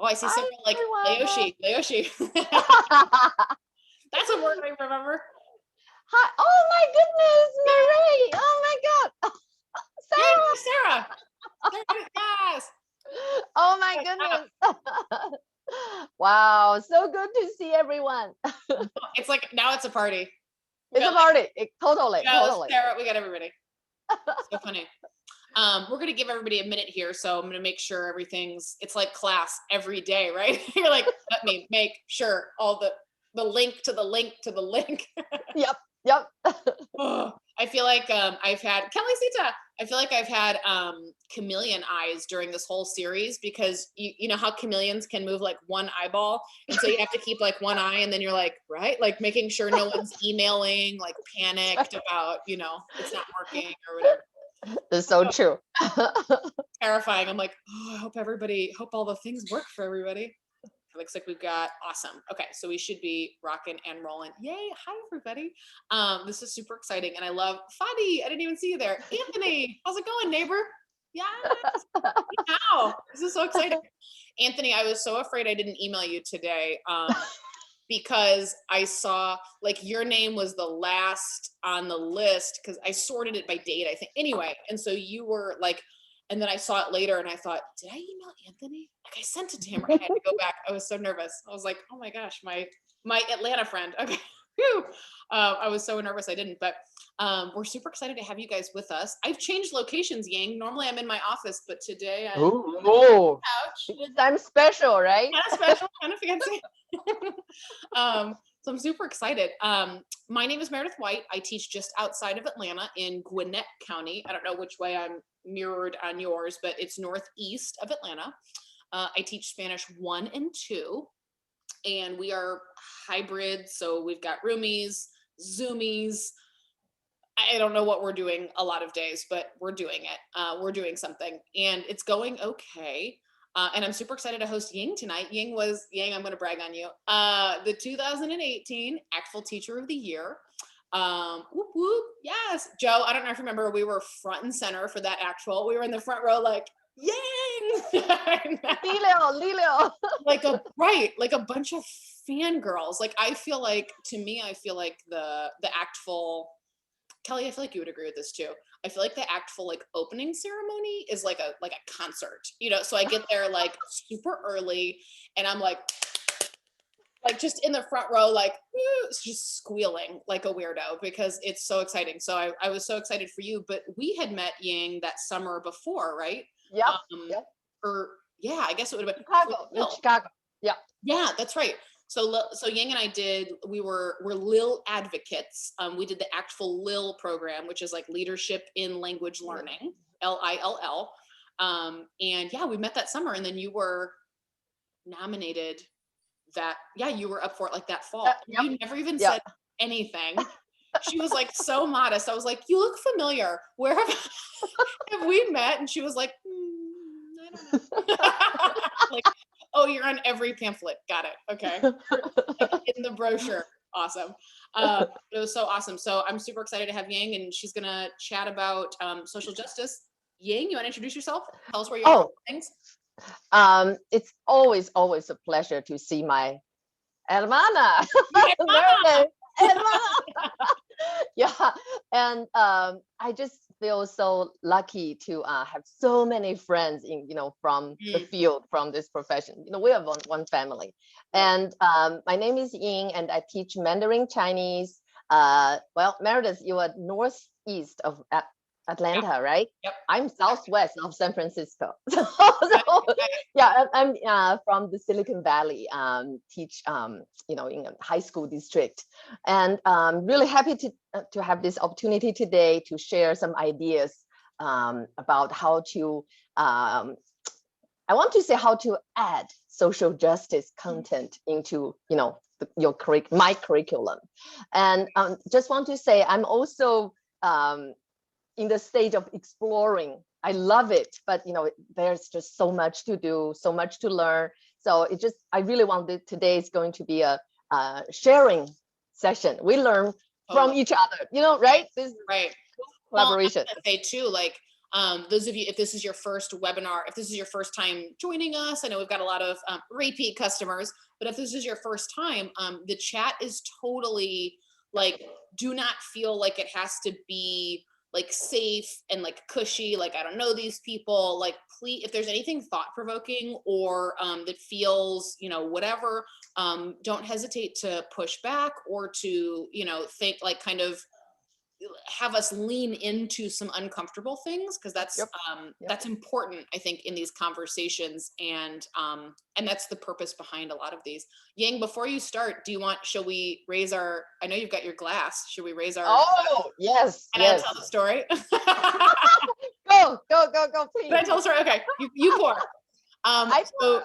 Oh, I see Hi, several like everyone. Layoshi. That's a word I remember. Hi. Oh my goodness, Marie. Oh my God. Yay, Sarah. Sarah. Sarah, yes. Oh my Oh, goodness. Wow. So good to see everyone. it's like now it's a party. We It's got a like party. Totally. Totally. Sarah, we got everybody. So funny. We're gonna give everybody a minute here, so I'm gonna make sure it's like class every day, right? You're like, let me make sure all the link to the link to the link. Yep. Yep. Oh, I feel like I've had Kelly Sita. I feel like I've had chameleon eyes during this whole series because you know how chameleons can move like one eyeball, and so you have to keep like one eye, and then you're like, right, like making sure no one's emailing, like panicked about it's not working or whatever. It's so true. Terrifying. I'm like, oh, I hope all the things work for everybody. Looks like we've got awesome. Okay, so we should be rocking and rolling. Yay! Hi everybody. This is super exciting, and I love Fadi. I didn't even see you there. Anthony, how's it going, neighbor? Yes. Wow, this is so exciting. Anthony, I was so afraid I didn't email you today because I saw like your name was the last on the list because I sorted it by date, I think. Anyway, and so you were like. And then I saw it later and I thought, did I email Anthony? Like I sent it to him. I had to go back. I was so nervous. I was like, oh my gosh, my Atlanta friend. Okay. Whew. I was so nervous I didn't, but we're super excited to have you guys with us. I've changed locations, Ying. Normally I'm in my office, but today I'm on Ooh. the couch. Because I'm special, right? Kind of special, kind of fancy. So I'm super excited. My name is Meredith White. I teach just outside of Atlanta in Gwinnett County. I don't know which way I'm mirrored on yours, but it's northeast of Atlanta. I teach Spanish 1 and 2, and we are hybrid. So we've got roomies, Zoomies. I don't know what we're doing a lot of days, but we're doing it. We're doing something, and it's going okay. And I'm super excited to host Ying tonight. Ying, I'm going to brag on you. The 2018 ACTFL Teacher of the Year. Whoop, whoop, yes. Joe, I don't know if you remember, we were front and center for that ACTFL. We were in the front row like, Ying! Lilo. like a bunch of fangirls. Like I feel like the ACTFL, Kelly, I feel like you would agree with this too. I feel like the ACTFL like opening ceremony is like a concert, so I get there like super early and I'm like just in the front row, like just squealing like a weirdo because it's so exciting. So I was so excited for you, but we had met Ying that summer before, right? Yep. Um, Yep. or yeah, I guess it would have been Chicago. Yeah. Yeah, that's right. So Ying and I we're Lil advocates. We did the ACTFL Lil program, which is like leadership in language learning, LILL. And yeah, we met that summer, and then you were nominated. You were up for it like that fall. Yep. You never even said anything. She was like so modest. I was like, "You look familiar. Where have we met?" And she was like, "I don't know." Like, oh, you're on every pamphlet. Got it. Okay. Like in the brochure. Awesome. It was so awesome. So I'm super excited to have Ying, and she's gonna chat about social justice. Ying, you want to introduce yourself? Tell us where you are. Things. It's always a pleasure to see my hermana. Yeah, and I just feel so lucky to have so many friends from the field, from this profession. We are one family. And my name is Ying, and I teach Mandarin Chinese. Well, Meredith, you are northeast of Atlanta, right? Yep. I'm southwest of San Francisco. Yeah, I'm from the Silicon Valley. Teach in a high school district, and really happy to have this opportunity today to share some ideas about how to. I want to say how to add social justice content into my curriculum, and just want to say I'm also in the stage of exploring. I love it, but there's just so much to do, so much to learn. So I really wanted today is going to be a sharing session. We learn from each other, right? This right collaboration. Well, I say too, like Those of you, if this is your first webinar, if this is your first time joining us, I know we've got a lot of repeat customers, but if this is your first time, the chat is totally like, do not feel like it has to be like safe and like cushy, like I don't know these people, like please, if there's anything thought provoking or that feels, you know, whatever, don't hesitate to push back or to, you know, think like kind of have us lean into some uncomfortable things, because Yep. that's important, I think, in these conversations, and that's the purpose behind a lot of these. Ying, before you start, shall we raise our, I know you've got your glass, should we raise our, Oh, yes, and I'll yes. tell the story. Go, go, go, go, Can I please. tell the story? Okay, you pour. I So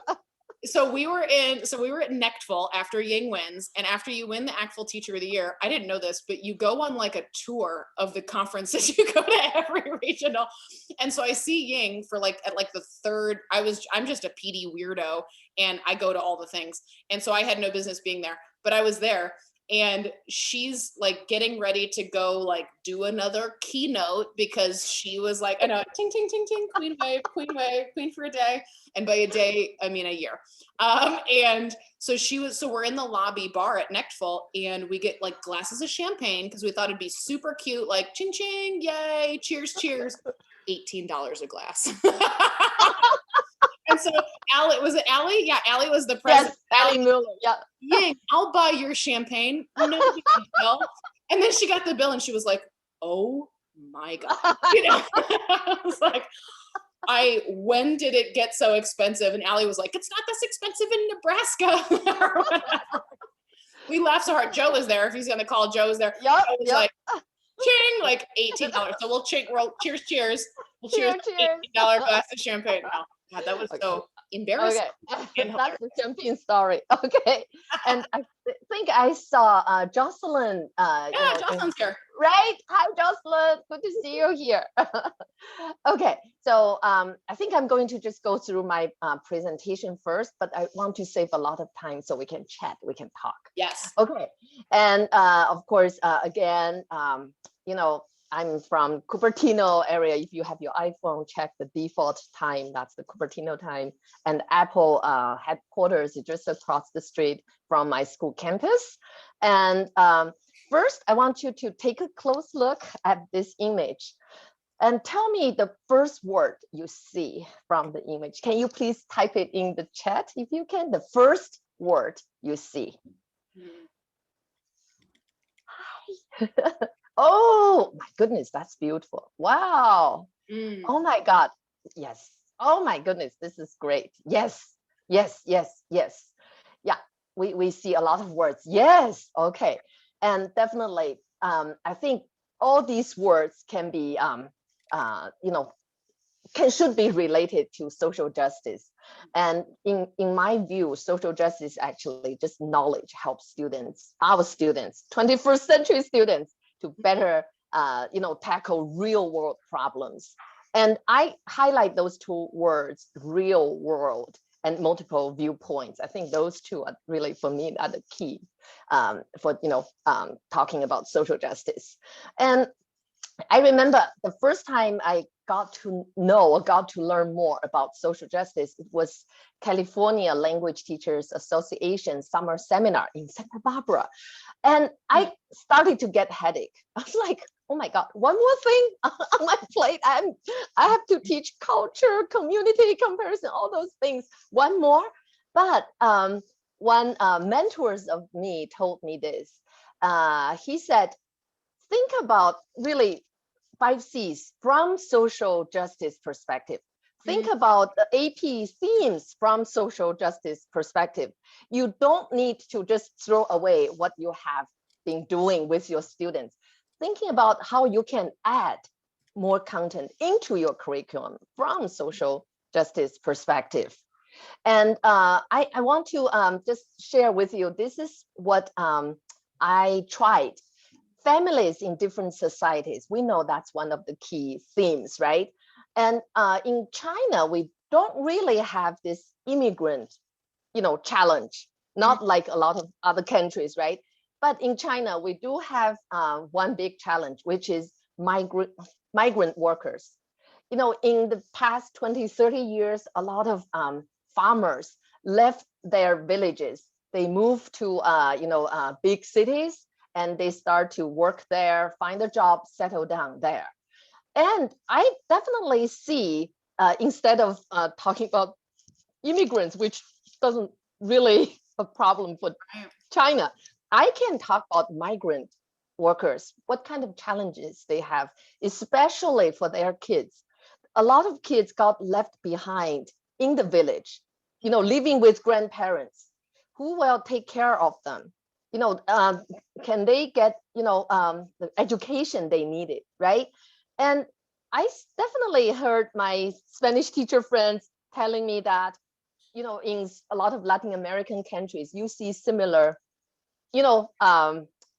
so we were at NECTFL after Ying wins, and after you win the ACTFL Teacher of the Year, I didn't know this, but you go on like a tour of the conferences. You go to every regional, and so I see Ying for like at like the third. I'm just a PD weirdo, and I go to all the things, and so I had no business being there, but I was there, and she's like getting ready to go like do another keynote because she was like, I know, ting ting ting ting, queen wave, queen for a day, and by a day I mean a year. And so we're in the lobby bar at NECTFL, and we get like glasses of champagne because we thought it'd be super cute, like ching ching, yay, cheers, cheers. $18 a glass. And so Allie, was it Allie? Yeah, Allie was the president. Yes, Allie Mueller. Yeah. Ying, I'll buy your champagne. No big deal. And then she got the bill and she was like, oh my God. You know, I was like, when did it get so expensive? And Allie was like, it's not this expensive in Nebraska. Or whatever. We laughed so hard. Joe was there. If he's gonna call, Joe was there. Yep, Joe was yep. like, ching, like $18. So we'll cheers, cheers. We'll cheers, Cheers. $18 glass of champagne. Oh, God, that was so embarrassing. Okay, that's the champagne story. Okay, and I think I saw Jocelyn. Yeah, Jocelyn's here. Right? Hi, Jocelyn. Good to see you here. Okay, so I think I'm going to just go through my presentation first, but I want to save a lot of time so we can chat, we can talk. Yes. Okay, and of course, again, you know, I'm from Cupertino area. If you have your iPhone, check the default time. That's the Cupertino time. And Apple headquarters is just across the street from my school campus. And first, I want you to take a close look at this image and tell me the first word you see from the image. Can you please type it in the chat if you can? The first word you see. Hi. Oh my goodness, that's beautiful. Wow. Oh my God. Yes. Oh my goodness, this is great. Yes, yes, yes, yes. Yeah, we see a lot of words. Yes. Okay. And definitely, I think all these words can be, you know, should be related to social justice. And in my view, social justice actually just knowledge helps students, our students, 21st century students, to better, you know, tackle real world problems. And I highlight those two words, real world and multiple viewpoints. I think those two are really, for me, are the key for, you know, talking about social justice. And I remember the first time I got to know or got to learn more about social justice, it was California Language Teachers Association summer seminar in Santa Barbara. And I started to get headache. I was like, oh my God, one more thing on my plate. I have to teach culture, community comparison, all those things. One more. But one mentors of me told me this. He said, think about really 5 C's from social justice perspective. Think about the AP themes from social justice perspective. You don't need to just throw away what you have been doing with your students. Thinking about how you can add more content into your curriculum from social justice perspective. And I want to just share with you, this is what I tried. Families in different societies, we know that's one of the key themes, right? And in China, we don't really have this immigrant, you know, challenge, not like a lot of other countries, right? But in China, we do have one big challenge, which is migrant workers. in the past 20, 30 years, a lot of farmers left their villages. They moved to, big cities, and they start to work there, find a job, settle down there. And I definitely see, instead of talking about immigrants, which doesn't really a problem for China, I can talk about migrant workers, what kind of challenges they have, especially for their kids. A lot of kids got left behind in the village, living with grandparents. Who will take care of them? Can they get, the education they needed, right? And I definitely heard my Spanish teacher friends telling me that, in a lot of Latin American countries, you see similar,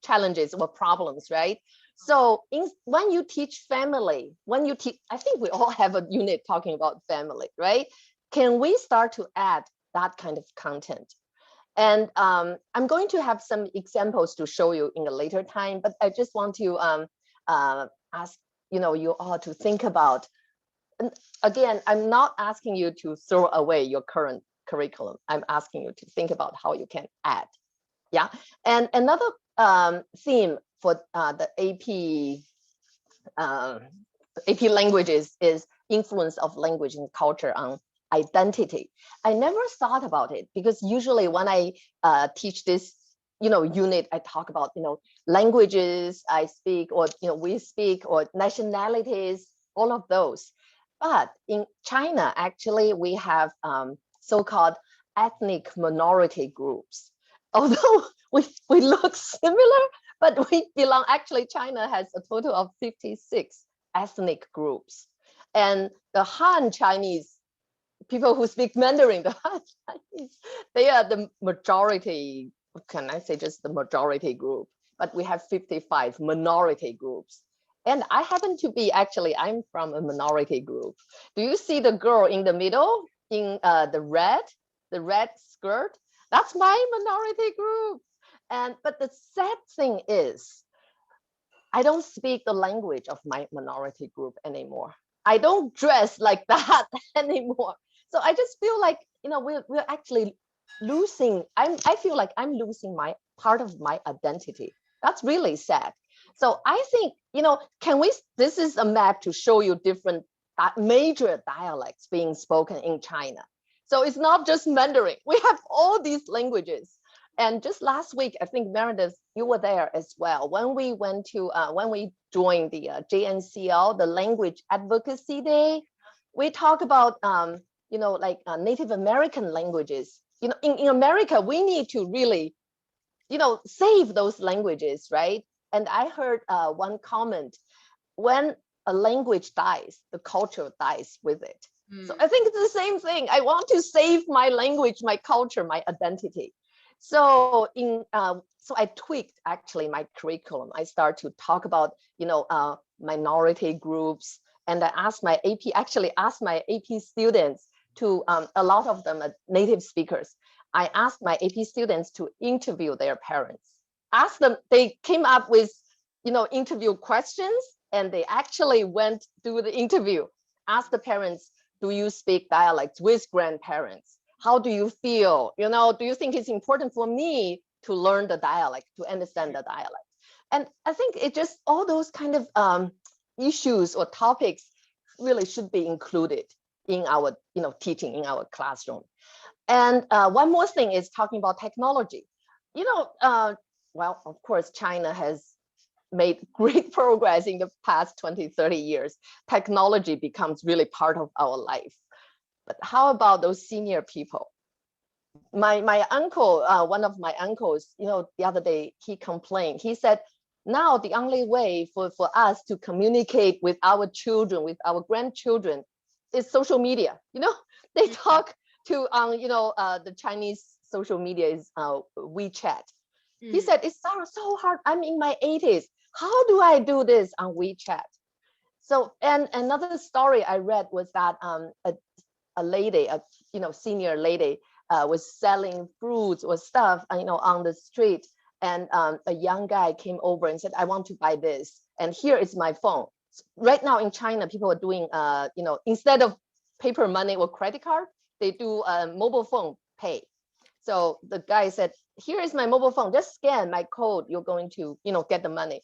challenges or problems, right? So when you teach family, I think we all have a unit talking about family, right? Can we start to add that kind of content? And I'm going to have some examples to show you in a later time, but I just want to ask you all to think about. And again, I'm not asking you to throw away your current curriculum. I'm asking you to think about how you can add. Yeah, and another theme for the AP languages is influence of language and culture on identity. I never thought about it because usually when I teach this, unit, I talk about, languages I speak, or, we speak, or nationalities, all of those. But in China, actually, we have so-called ethnic minority groups. Although we look similar, but we belong, actually, China has a total of 56 ethnic groups. And the Han Chinese, people who speak Mandarin, the Han Chinese, they are the majority, can I say just the majority group, but we have 55 minority groups. And I happen to be, actually, I'm from a minority group. Do you see the girl in the middle in the red skirt? That's my minority group. But the sad thing is, I don't speak the language of my minority group anymore. I don't dress like that anymore. So I just feel like, we're actually losing. I feel like I'm losing my part of my identity. That's really sad. So I think, this is a map to show you different major dialects being spoken in China. So it's not just Mandarin. We have all these languages. And just last week, I think, Meredith, you were there as well. When we joined the JNCL, the Language Advocacy Day, we talk about, Native American languages. In America, we need to really, save those languages, right? And I heard one comment: when a language dies, the culture dies with it. So I think it's the same thing. I want to save my language, my culture, my identity. So so I tweaked actually my curriculum. I start to talk about, minority groups, and I asked my AP students to, a lot of them are native speakers. I asked my AP students to interview their parents. Ask them, they came up with, interview questions, and they actually went through the interview. Ask the parents, do you speak dialects with grandparents? How do you feel? Do you think it's important for me to learn the dialect, to understand the dialect? And I think it just, all those kind of issues or topics really should be included in our, teaching in our classroom. And one more thing is talking about technology. Well, of course, China has made great progress in the past 20, 30 years. Technology becomes really part of our life. But how about those senior people? My uncle, one of my uncles, the other day, he complained. He said, now the only way for us to communicate with our children, with our grandchildren, is social media. They talk to, the Chinese social media is WeChat. He said, it's so hard. I'm in my 80s. How do I do this on WeChat? So, and another story I read was that a lady, senior lady, was selling fruits or stuff, on the street, and a young guy came over and said, I want to buy this, and here is my phone. right now in China, people are doing, instead of paper money or credit card, they do mobile phone pay. So the guy said, here is my mobile phone, just scan my code, you're going to, get the money.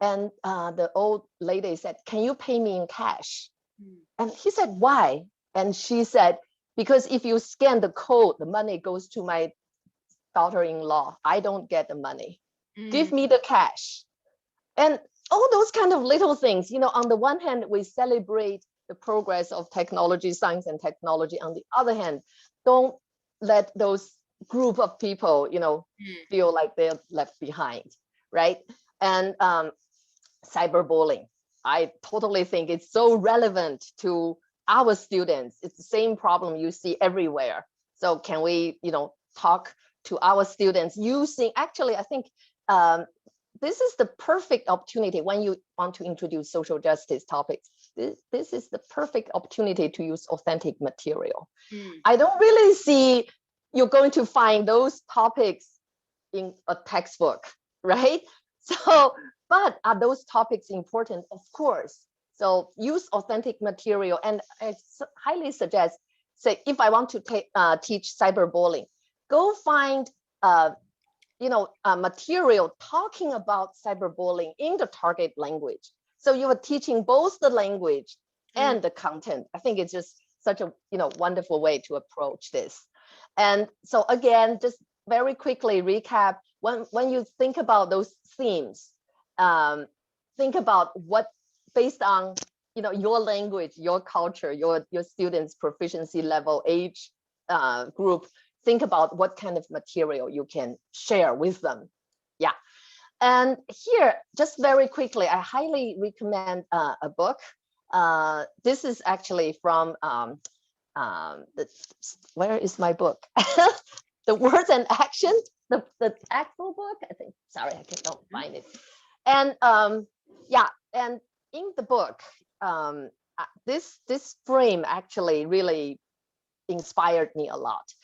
And the old lady said, can you pay me in cash? And he said, why? And she said, because if you scan the code, the money goes to my daughter-in-law. I don't get the money. Give me the cash. And all those kind of little things, on the one hand, we celebrate the progress of technology, science and technology. On the other hand, don't let those group of people, feel like they're left behind, right? And cyberbullying, I totally think it's so relevant to our students. It's the same problem you see everywhere. So can we, talk to our students using, actually, I think this is the perfect opportunity when you want to introduce social justice topics. This is the perfect opportunity to use authentic material. I don't really see you're going to find those topics in a textbook, right? So, but are those topics important? Of course. So use authentic material. And I highly suggest, say, if I want to teach cyberbullying, go find material talking about cyberbullying in the target language. So you are teaching both the language and the content. I think it's just such a wonderful way to approach this. And so again, just very quickly recap, when you think about those themes, think about what, based on your language, your culture, your students' proficiency level, age group, think about what kind of material you can share with them. Yeah. And here, just very quickly, I highly recommend a book. This is actually from, where is my book? The Words and Action, the actual book, I think. Sorry, I cannot find it. And and in the book, this frame actually really inspired me a lot.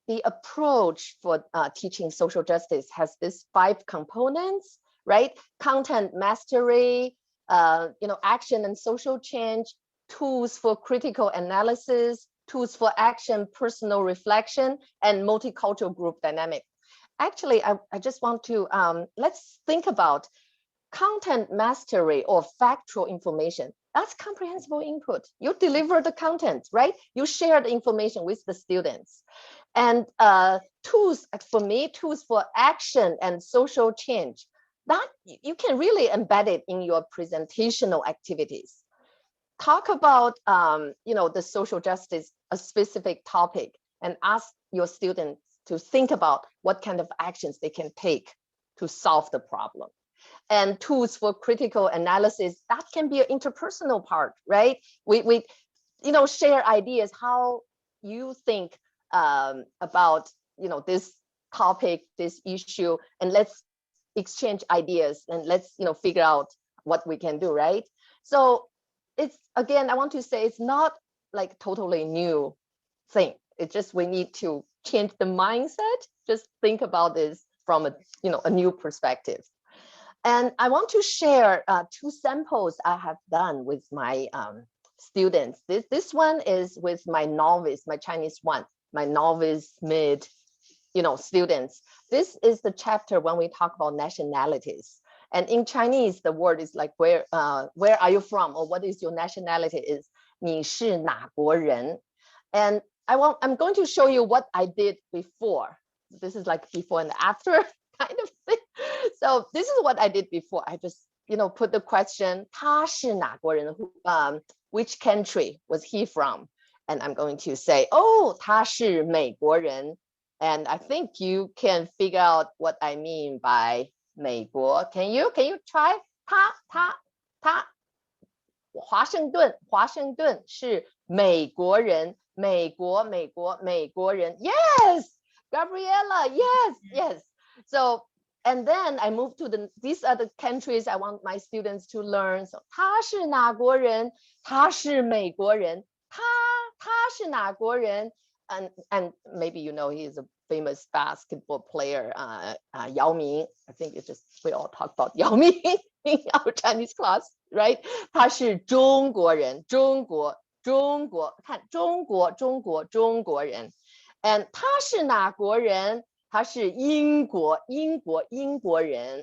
The approach for teaching social justice has these 5 components, right? Content mastery, action and social change, tools for critical analysis, tools for action, personal reflection, and multicultural group dynamic. Actually, I just want to, let's think about content mastery or factual information. That's comprehensible input. You deliver the content, right? You share the information with the students. And tools, for me, tools for action and social change, that you can really embed it in your presentational activities. Talk about, the social justice, a specific topic, and ask your students to think about what kind of actions they can take to solve the problem. And tools for critical analysis, that can be an interpersonal part, right? We share ideas, how you think about, this topic, this issue, and let's exchange ideas and let's, figure out what we can do, right? So it's, again, I want to say it's not like totally new thing. It's just we need to change the mindset, just think about this from a new perspective. And I want to share 2 samples I have done with my students. This one is with my novice, my Chinese one, my novice mid, students. This is the chapter when we talk about nationalities. And in Chinese, the word is like, where are you from? Or what is your nationality is 你是哪国人? And I'm going to show you what I did before. This is like before and after kind of thing. So this is what I did before. I just, put the question, 他是哪国人? Which country was he from? And I'm going to say, oh, 他是美国人. And I think you can figure out what I mean by 美国. Can you try? 他华盛顿是美国人. 美国人. Yes, Gabriella. Yes. So, and then I moved to these are the countries I want my students to learn. So 他是哪国人? 他是美国人. 他是哪国人? And maybe he is a famous basketball player, Yao Ming. I think it's just we all talk about Yao Ming. in our Chinese class, right? 他是中国人，中国，看中国人。And 他是哪国人？他是英国人，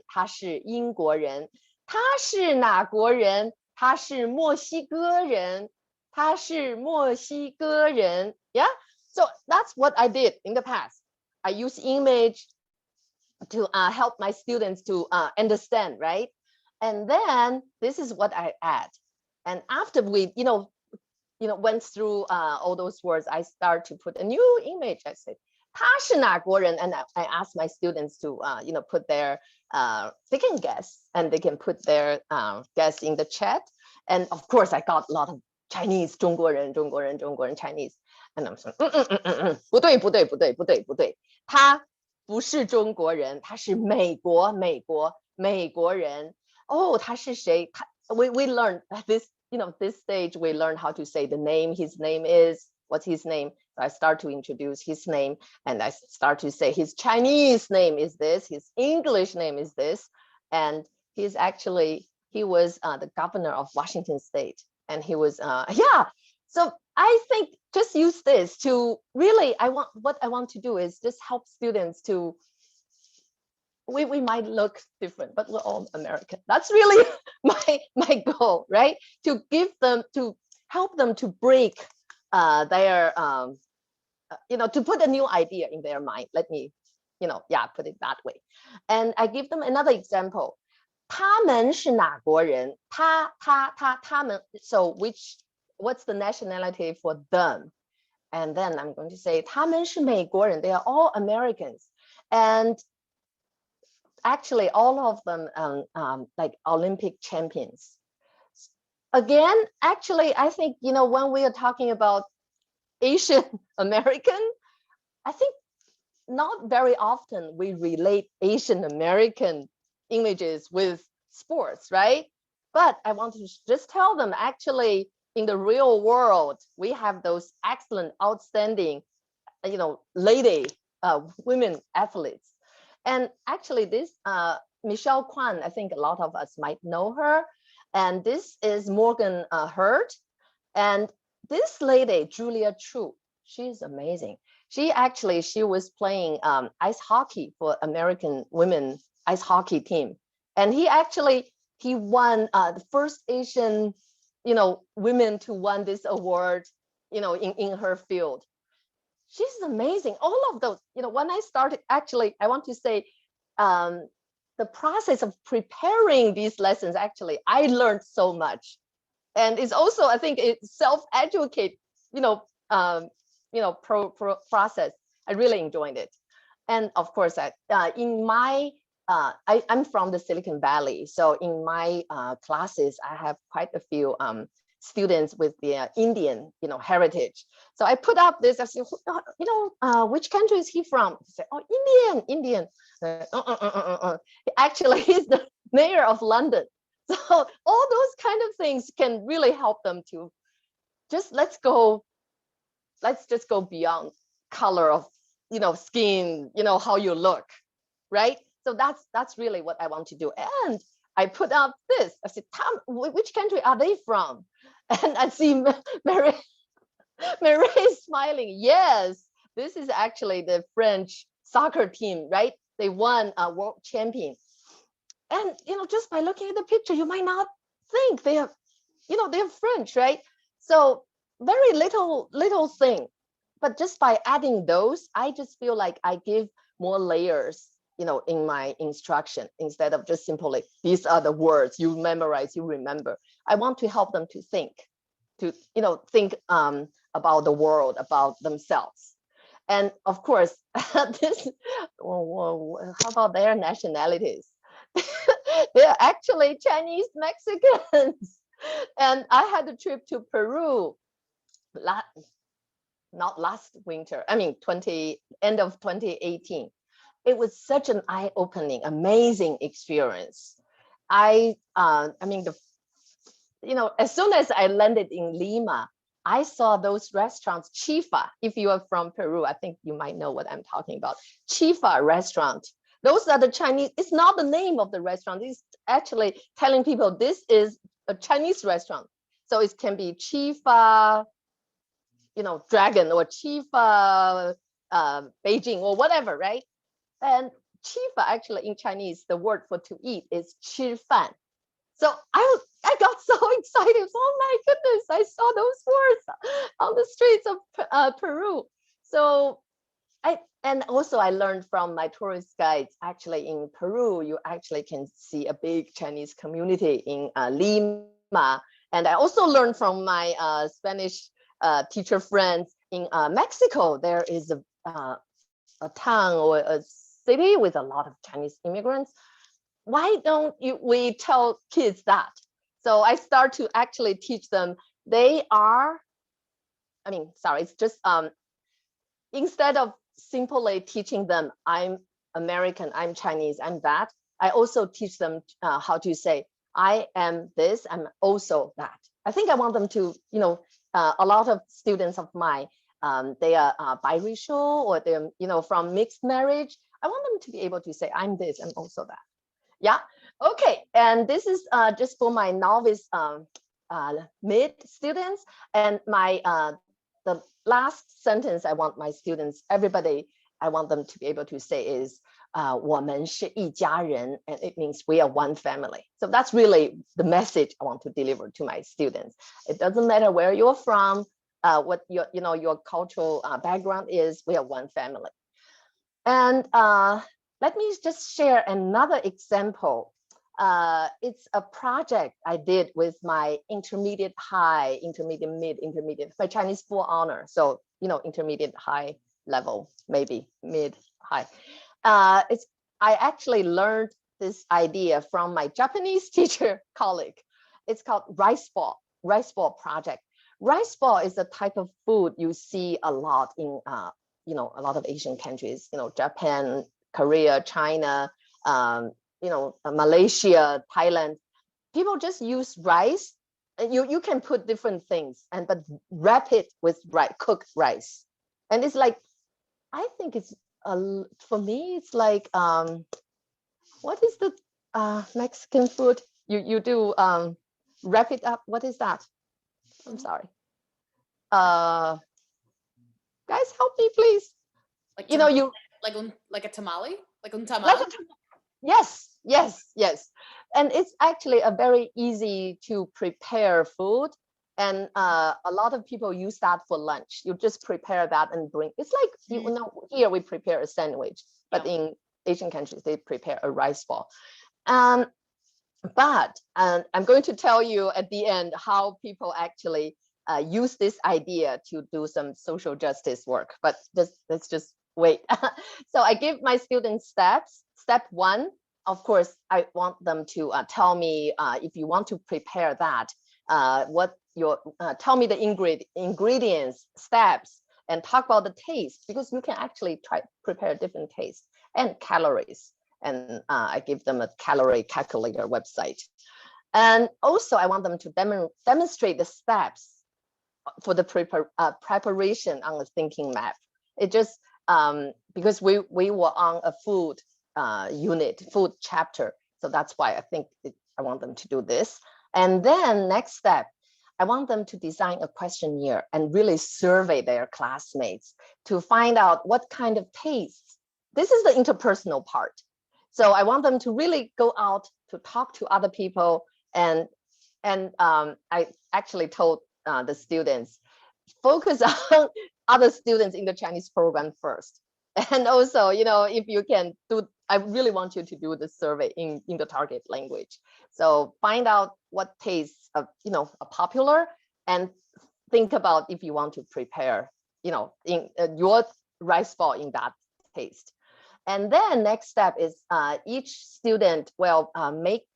他是英国人。他是哪国人？他是墨西哥人，他是墨西哥人。Yeah, so that's what I did in the past. I use image to help my students to understand, right? And then this is what I add. And after we, went through all those words, I start to put a new image. I said, 他是哪国人? And I ask my students to, put their, they can guess, and they can put their guess in the chat. And of course, I got a lot of Chinese, 中国人 Chinese. And I'm saying, 不对，他不是中国人，他是美国人。哦，他是谁？we learned this, this stage we learned how to say the name. His name is, what's his name? So I start to introduce his name, and I start to say his Chinese name is this, his English name is this, and he was the governor of Washington State, and he was yeah. So I think just use this to really, what I want to do is just help students to, we might look different, but we're all American. That's really my goal, right? To help them to break their, to put a new idea in their mind. Let me, put it that way. And I give them another example. 他们是哪国人？他们。So what's the nationality for them? And then I'm going to say 他们是美国人. They are all Americans. And actually all of them like Olympic champions. Again, actually, I think, when we are talking about Asian American, I think not very often we relate Asian American images with sports, right? But I want to just tell them, actually, in the real world, we have those excellent, outstanding, lady, women athletes. And actually this Michelle Kwan, I think a lot of us might know her. And this is Morgan Hurd. And this lady, Julia True, she's amazing. She was playing ice hockey for American women ice hockey team. And he won the first Asian, women to win this award, in her field. She's amazing. All of those, when I started, actually, I want to say the process of preparing these lessons, actually, I learned so much. And it's also, I think, it's self-educate, process. I really enjoyed it. And of course, I'm from the Silicon Valley. So in my classes, I have quite a few students with the Indian, heritage. So I put up this, I said, which country is he from? He said, oh, Indian. Actually, he's the mayor of London. So all those kind of things can really help them to just, let's just go beyond color of, skin, how you look, right? So that's really what I want to do. And I put up this, I said, Tom, which country are they from? And I see Mary is smiling. Yes, this is actually the French soccer team, right? They won a world champion. And, just by looking at the picture, you might not think they're French, right? So very little thing. But just by adding those, I just feel like I give more layers, in my instruction, instead of just simply, these are the words you memorize, you remember. I want to help them to think about the world, about themselves. And of course, how about their nationalities? They're actually Chinese Mexicans. And I had a trip to Peru, not last winter, end of 2018. It was such an eye-opening, amazing experience. As soon as I landed in Lima, I saw those restaurants, Chifa. If you are from Peru, I think you might know what I'm talking about. Chifa restaurant. Those are the Chinese. It's not the name of the restaurant. It's actually telling people this is a Chinese restaurant. So it can be Chifa, dragon, or Chifa, Beijing, or whatever, right? And Chifa, actually in Chinese, the word for to eat is 吃饭. So I got so excited. Oh my goodness, I saw those words on the streets of Peru. So and also I learned from my tourist guides, actually in Peru, you actually can see a big Chinese community in Lima. And I also learned from my Spanish teacher friends in Mexico, there is a town or a city with a lot of Chinese immigrants. Why don't we tell kids that? So I start to actually teach them. It's just instead of simply teaching them, I'm American, I'm Chinese, I'm that, I also teach them how to say, I am this, I'm also that. I think I want them to, a lot of students of mine, they are biracial, or they're, from mixed marriage. I want them to be able to say, I'm this, I'm also that. Yeah. Okay. And this is just for my novice mid students. And the last sentence I want my students, everybody, I want them to be able to say is 我们是一家人, and it means we are one family. So that's really the message I want to deliver to my students. It doesn't matter where you're from, what your cultural background is, we are one family. And let me just share another example. It's a project I did with my intermediate high, intermediate mid, intermediate, my Chinese full honor. So, intermediate high level, maybe mid high. I actually learned this idea from my Japanese teacher colleague. It's called rice ball project. Rice ball is a type of food you see a lot in a lot of Asian countries, Japan, Korea, China, Malaysia, Thailand. People just use rice. You can put different things, but wrap it with cooked rice. And it's like, I think it's, for me, it's like, what is the Mexican food? You do wrap it up. What is that? I'm sorry. Guys, help me, please. Like like a tamale, like un tamal. Yes. And it's actually a very easy to prepare food. And a lot of people use that for lunch. You just prepare that and bring. It's like, here we prepare a sandwich, but in Asian countries, they prepare a rice ball. But I'm going to tell you at the end how people actually use this idea to do some social justice work. But let's just wait. So I give my students steps. Step 1, of course, I want them to tell me if you want to prepare that, tell me the ingredients, steps, and talk about the taste, because you can actually prepare different tastes and calories. And I give them a calorie calculator website. And also I want them to demonstrate the steps for the preparation on a thinking map. It just, because we were on a food unit, food chapter. So that's why I think I want them to do this. And then next step, I want them to design a questionnaire and really survey their classmates to find out what kind of tastes. This is the interpersonal part. So I want them to really go out to talk to other people. And I actually told the students, focus on other students in the Chinese program first. And also, if you can do, I really want you to do the survey in the target language. So find out what tastes are popular, and think about if you want to prepare, in your rice ball in that taste. And then next step is each student will make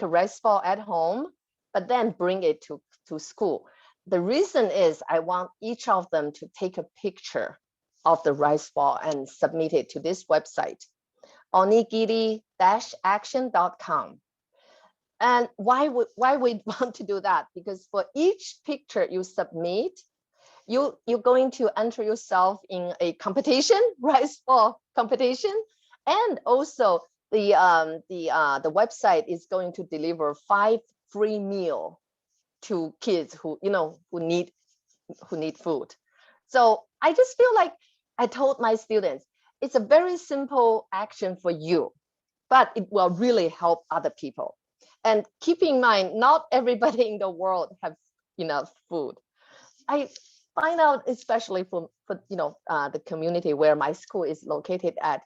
a rice ball at home, but then bring it to school. The reason is I want each of them to take a picture of the rice ball and submit it to this website, onigiri-action.com. And why we want to do that? Because for each picture you submit, you're going to enter yourself in a competition, rice ball competition. And also the website is going to deliver 5 free meal to kids who, who need food. So I just feel like I told my students, it's a very simple action for you, but it will really help other people. And keep in mind, not everybody in the world have enough food. I find out, especially for the community where my school is located at,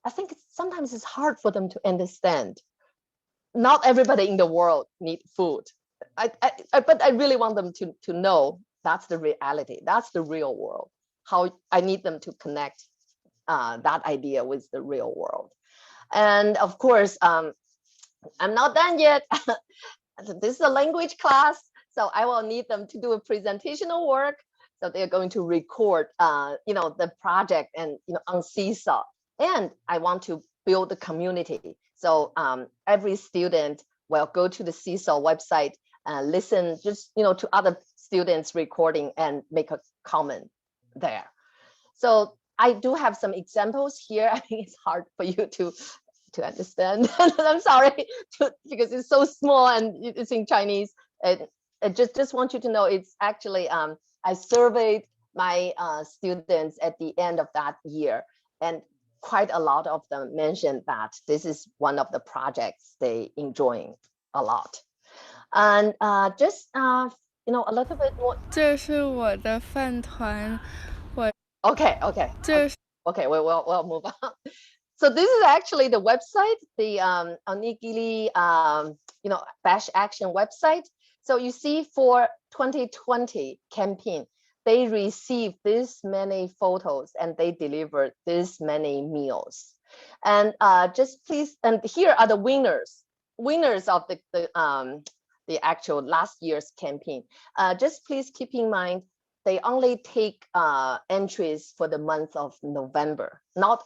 I think sometimes it's hard for them to understand. Not everybody in the world need food. But I really want them to know that's the reality. That's the real world. How I need them to connect that idea with the real world. And of course, I'm not done yet. This is a language class, so I will need them to do a presentational work. So they're going to record, the project and on Seesaw. And I want to build a community. So every student will go to the Seesaw website and listen just to other students recording and make a comment there. So I do have some examples here. I think it's hard for you to understand. I'm sorry because it's so small and it's in Chinese. And I just want you to know it's actually I surveyed my students at the end of that year, and quite a lot of them mentioned that this is one of the projects they enjoying a lot. And just a little bit more. 这是我的饭团，Okay, okay, we'll move on. So this is actually the website, the Onigiri, Bash Action website. So you see, for 2020 campaign, they received this many photos and they delivered this many meals. And just please, and here are the winners of the actual last year's campaign. Just please keep in mind, they only take entries for the month of November, not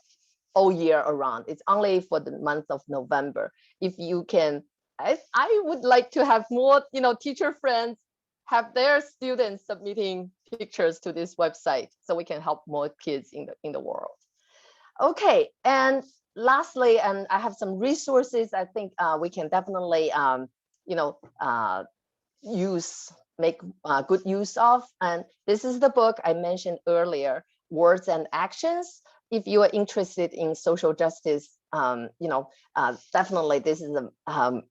all year around. It's only for the month of November. If you can, I would like to have more, teacher friends have their students submitting pictures to this website so we can help more kids in the world. Okay, and lastly, and I have some resources I think we can definitely, make good use of. And this is the book I mentioned earlier, Words and Actions. If you are interested in social justice, definitely this is a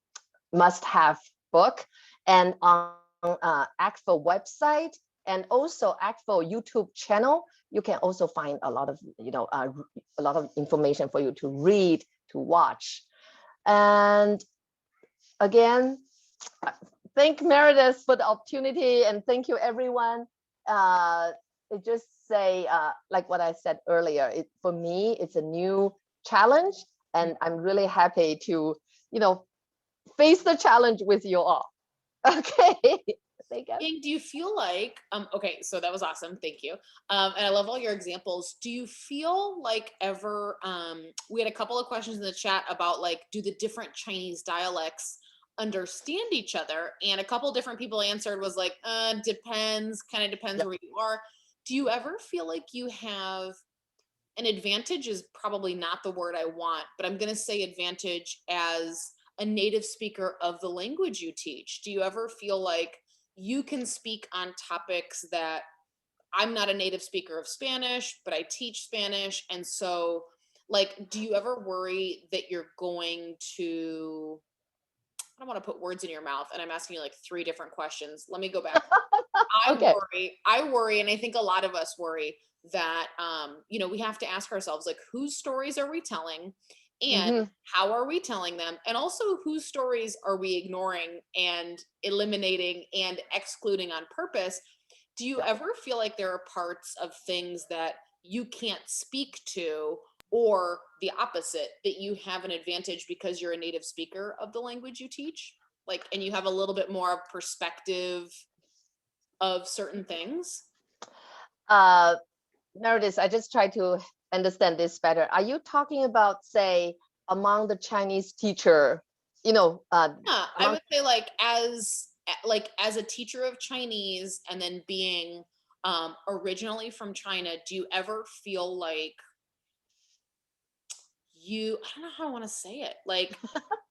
must-have book. And on ACFO website and also ACFO YouTube channel, you can also find a lot of a lot of information for you to read, to watch. And again, thank Meredith for the opportunity, and thank you everyone. Just say, like what I said earlier, for me, it's a new challenge, and I'm really happy to, face the challenge with you all. Okay. Ying, do you feel like, okay, so that was awesome. Thank you. And I love all your examples. Do you feel like ever, we had a couple of questions in the chat about like, do the different Chinese dialects understand each other? And a couple different people answered was like, depends, kind of depends where you are. Do you ever feel like you have an advantage, is probably not the word I want, but I'm going to say advantage as a native speaker of the language you teach? Do you ever feel like you can speak on topics that I'm not a native speaker of Spanish, but I teach Spanish? And so, like, do you ever worry that you're going to, I don't want to put words in your mouth, and I'm asking you like 3 different questions. Let me go back. Okay. I worry, and I think a lot of us worry that, we have to ask ourselves, like, whose stories are we telling? And how are we telling them? And also, whose stories are we ignoring and eliminating and excluding on purpose? Do you ever feel like there are parts of things that you can't speak to, or the opposite, that you have an advantage because you're a native speaker of the language you teach? Like, and you have a little bit more perspective of certain things? Meredith, I just try to understand this better. Are you talking about, say, among the Chinese teacher, Yeah, I would say like as a teacher of Chinese, and then being originally from China, do you ever feel like I don't know how I want to say it. Like,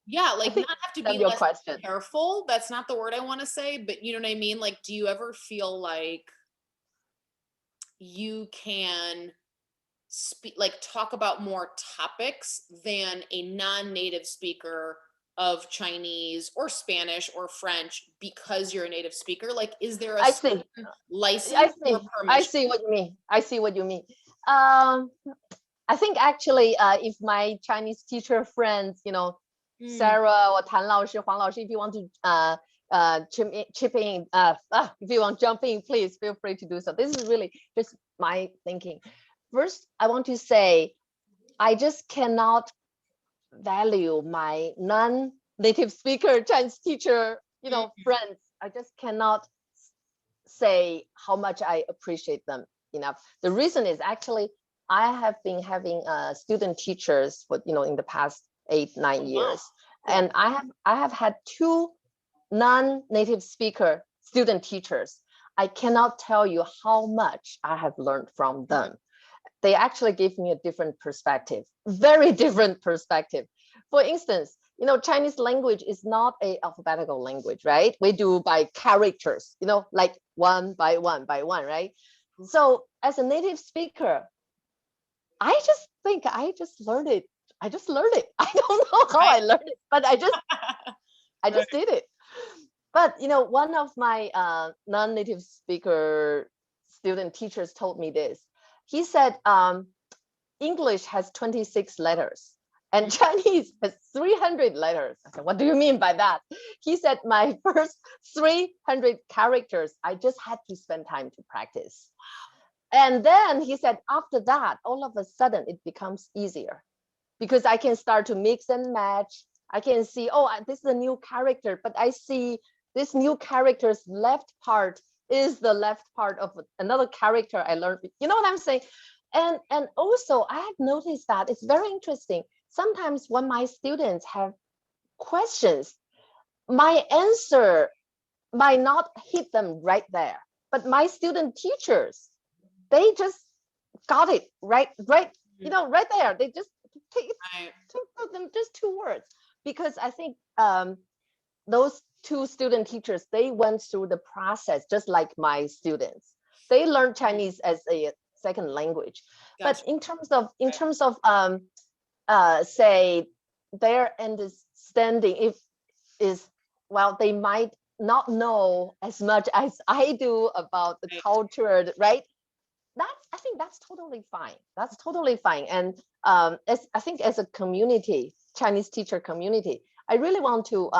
yeah, I like think not have to that's be your less question. careful. That's not the word I want to say, but you know what I mean? Like, do you ever feel like you can speak, like talk about more topics than a non-native speaker of Chinese or Spanish or French because you're a native speaker? Like, is there a I see. certain license I or see. I permission? see what you mean. I see what you mean. I think actually, if my Chinese teacher friends, Mm, Sarah or Tan Lao Shi, Huang Lao Shi, if you want to chip in, if you want to jump in, please feel free to do so. This is really just my thinking. First, I want to say, I just cannot value my non-native speaker Chinese teacher, mm, friends. I just cannot say how much I appreciate them enough. The reason is actually I have been having student teachers for in the past 8-9 oh, wow. years, Cool. and I have had 2 non-native speaker student teachers. I cannot tell you how much I have learned from them. They actually gave me a different perspective, very different perspective. For instance, Chinese language is not a alphabetical language, right? We do by characters, like one by one by one, right? So as a native speaker, I just think I just learned it. I just learned it. I don't know how Right. I learned it, but I just Right. did it. But one of my non-native speaker student teachers told me this. He said, English has 26 letters and Chinese has 300 letters. I said, what do you mean by that? He said, my first 300 characters, I just had to spend time to practice. And then he said, after that, all of a sudden it becomes easier because I can start to mix and match. I can see, oh, this is a new character, but I see this new character's left part is the left part of another character I learned. You know what I'm saying? And also I have noticed that it's very interesting. Sometimes when my students have questions, my answer might not hit them right there, but my student teachers, they just got it right, right there. They just take Right. took them just 2 words, because I think those 2 student teachers, they went through the process just like my students. They learned Chinese as a second language. Gotcha. But in terms of say their understanding, if is well, they might not know as much as I do about the Right. culture, right? I think that's totally fine. That's totally fine. And I think as a community, Chinese teacher community, I really want to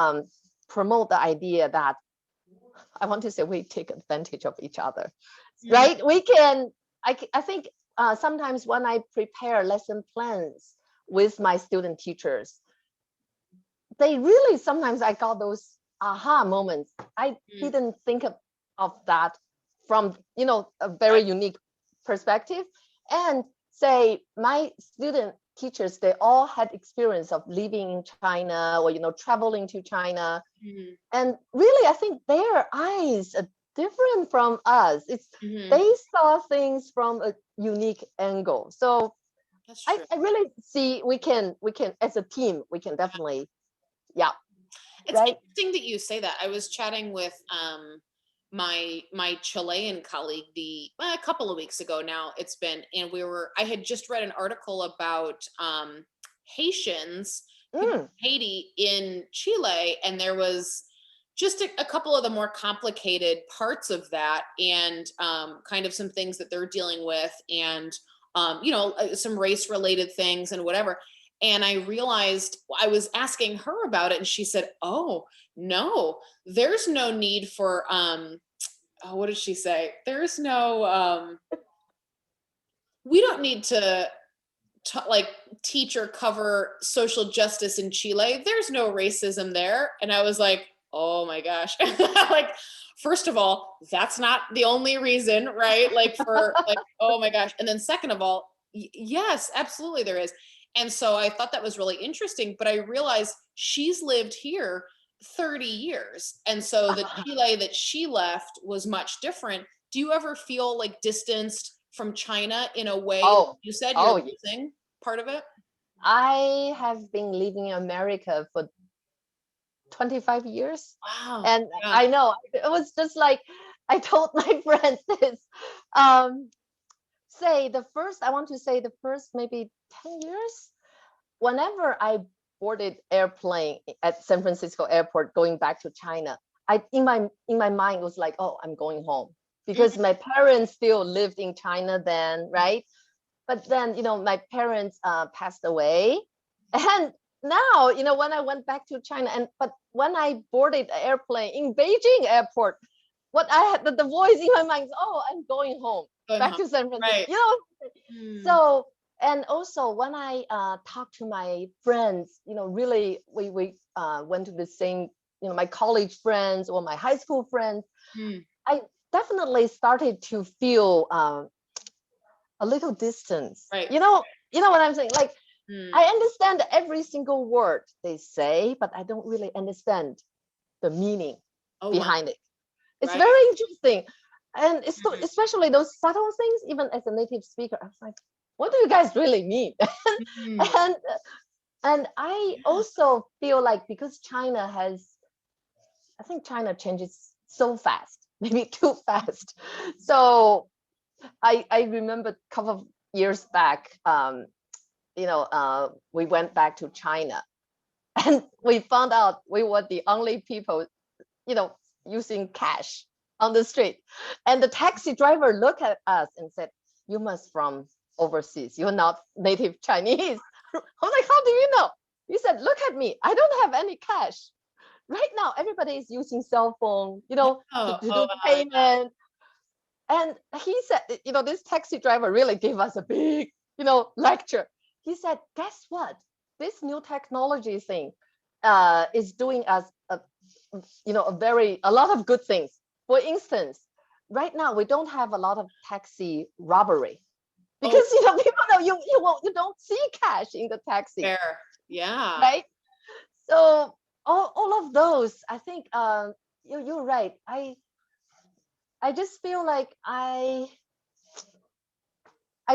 promote the idea that I want to say we take advantage of each other, Mm, right? We can. I think sometimes when I prepare lesson plans with my student teachers, they really sometimes I got those aha moments. I mm, didn't think of that from a very right. unique perspective. And say my student teachers, they all had experience of living in China or traveling to China. Mhm, And really I think their eyes are different from us. mhm. They saw things from a unique angle. So That's I, true. I really see we can as a team, we can definitely, yeah, It's right. interesting that you say that. I was chatting with my Chilean colleague a couple of weeks ago now. It's been, and I had just read an article about Haitians, people Mm, from Haiti in Chile, and there was just a couple of the more complicated parts of that, and kind of some things that they're dealing with, and some race related things and whatever. And I realized, I was asking her about it, and she said, "Oh, no, there's no need for oh, what did she say? There's no we don't need to like teach or cover social justice in Chile. There's no racism there." And I was like, "Oh my gosh." Like, first of all, that's not the only reason, right? Like, for like, oh my gosh. And then second of all, yes, absolutely there is. And so I thought that was really interesting, but I realized she's lived here 30 years. And so the Chile that she left was much different. Do you ever feel like distanced from China in a way, like oh you said you're oh losing part of it? I have been living in America for 25 years. Wow. And Yeah. I know it was just like I told my friends this. Um, I want to say the first maybe 10 years, whenever I boarded airplane at San Francisco airport going back to China, I in my mind was like, oh, I'm going home because Mhm. my parents still lived in China then, right? But then, my parents passed away. And now, when I went back to China, but when I boarded the airplane in Beijing airport, what I had the voice in my mind is, oh, I'm going home, Going back home. to San Francisco. Right. Mm. So, and also when I talk to my friends, really we went to the same, my college friends or my high school friends, Mm. I definitely started to feel a little distance. Right. You know what I'm saying? Like, Mm. I understand every single word they say, but I don't really understand the meaning Oh, wow. behind it. It's Right. very interesting. And it's Mhm. especially those subtle things, even as a native speaker, I was like, what do you guys really mean? Mm. and and I Yeah. also feel like because I think China changes so fast, maybe too fast. So I remember a couple of years back, we went back to China and we found out we were the only people, you know, using cash on the street. And the taxi driver looked at us and said, you must from overseas. You're not native Chinese. I was like, how do you know? He said, look at me. I don't have any cash. Right now, everybody is using cell phone, to Oh, do oh, the yeah. payment. And he said, this taxi driver really gave us a big, lecture. He said, guess what? This new technology thing is doing us a lot of good things. For instance, right now we don't have a lot of taxi robbery Oh, because people know you don't see cash in the taxi, fair. Yeah. right? So all of those, I think you're right. I just feel like I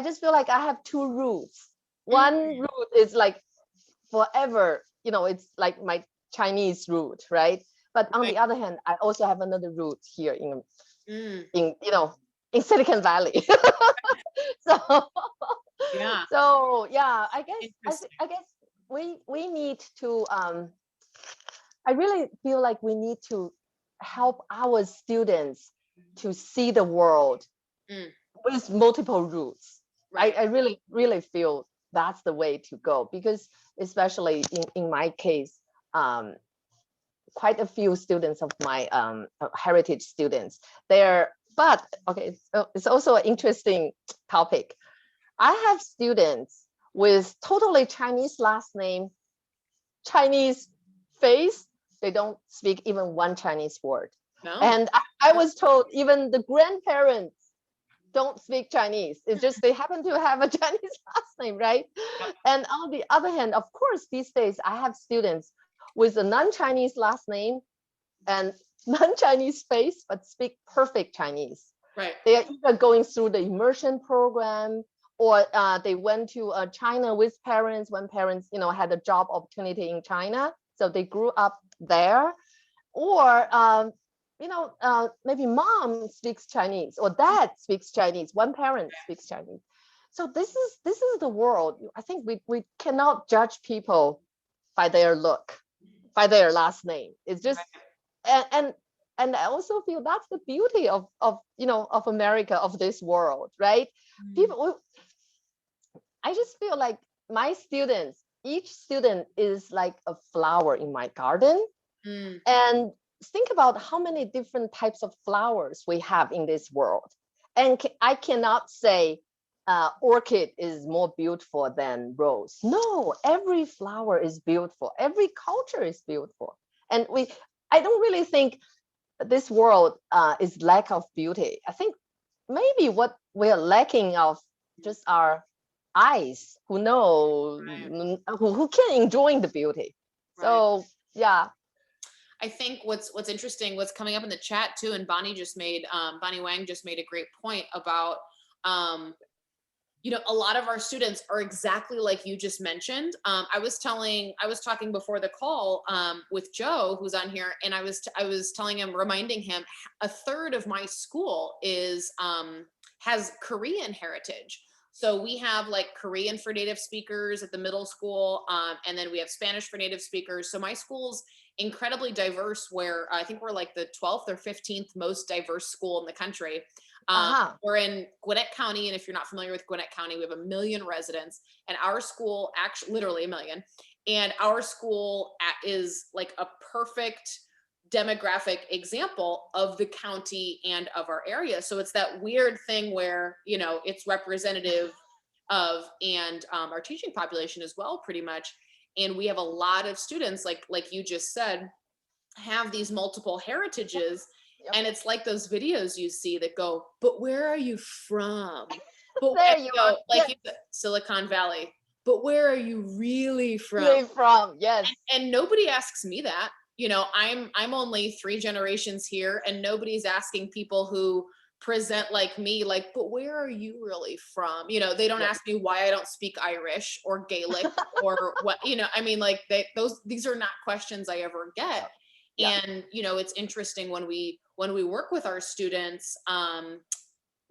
just feel like I have two roots. Mm. One root is like forever, it's like my Chinese root, right? But on Right. the other hand, I also have another root here Mm. in Silicon Valley. so Yeah. so yeah, Interesting. I guess we need to I really feel like we need to help our students to see the world Mm. with multiple roots. Right. I really, really feel that's the way to go because especially in my case, um, quite a few students of my heritage students, but okay, so it's also an interesting topic. I have students with totally Chinese last name, Chinese face. They don't speak even one Chinese word. No. And I was told even the grandparents don't speak Chinese. It's just they happen to have a Chinese last name, right? Yep. And on the other hand, of course, these days I have students with a non-Chinese last name and non-Chinese face, but speak perfect Chinese. Right. They are either going through the immersion program or they went to China with parents when parents, had a job opportunity in China. So they grew up there. Or maybe mom speaks Chinese or dad speaks Chinese. One parent speaks Chinese. So this is the world. I think we cannot judge people by their look, by their last name. It's just Right. and and I also feel that's the beauty of America, of this world, right? Mm. People, I just feel like my students, each student is like a flower in my garden, Mm. and think about how many different types of flowers we have in this world. And I cannot say orchid is more beautiful than rose. No, every flower is beautiful. Every culture is beautiful. And I don't really think this world is lack of beauty. I think maybe what we're lacking of just our eyes who know, Right. who can enjoy the beauty. Right. So yeah. I think what's interesting, what's coming up in the chat too, and Bonnie Wang just made a great point about um You know, a lot of our students are exactly like you just mentioned. I was talking before the call with Joe, who's on here, and I was telling him, reminding him, a third of my school has Korean heritage. So we have like Korean for native speakers at the middle school, and then we have Spanish for native speakers. So my school's incredibly diverse, where I think we're like the 12th or 15th most diverse school in the country. We're in Gwinnett County, and if you're not familiar with Gwinnett County, we have 1 million residents, and our school, actually literally 1 million, and our school is like a perfect demographic example of the county and of our area. So it's that weird thing where, you know, it's representative of, and our teaching population as well, pretty much. And we have a lot of students, like you just said, have these multiple heritages. Yep. And it's like those videos you see that go, but where are you from? But There you go, are. like Yes. you said, Silicon Valley. But where are you really from? Really from, yes. And nobody asks me that. You know, I'm only 3 generations here, and nobody's asking people who present like me, like, but where are you really from? You know, they don't Yep. ask me why I don't speak Irish or Gaelic or what, you know, I mean, like these are not questions I ever get. Yeah. And, you know, it's interesting when we work with our students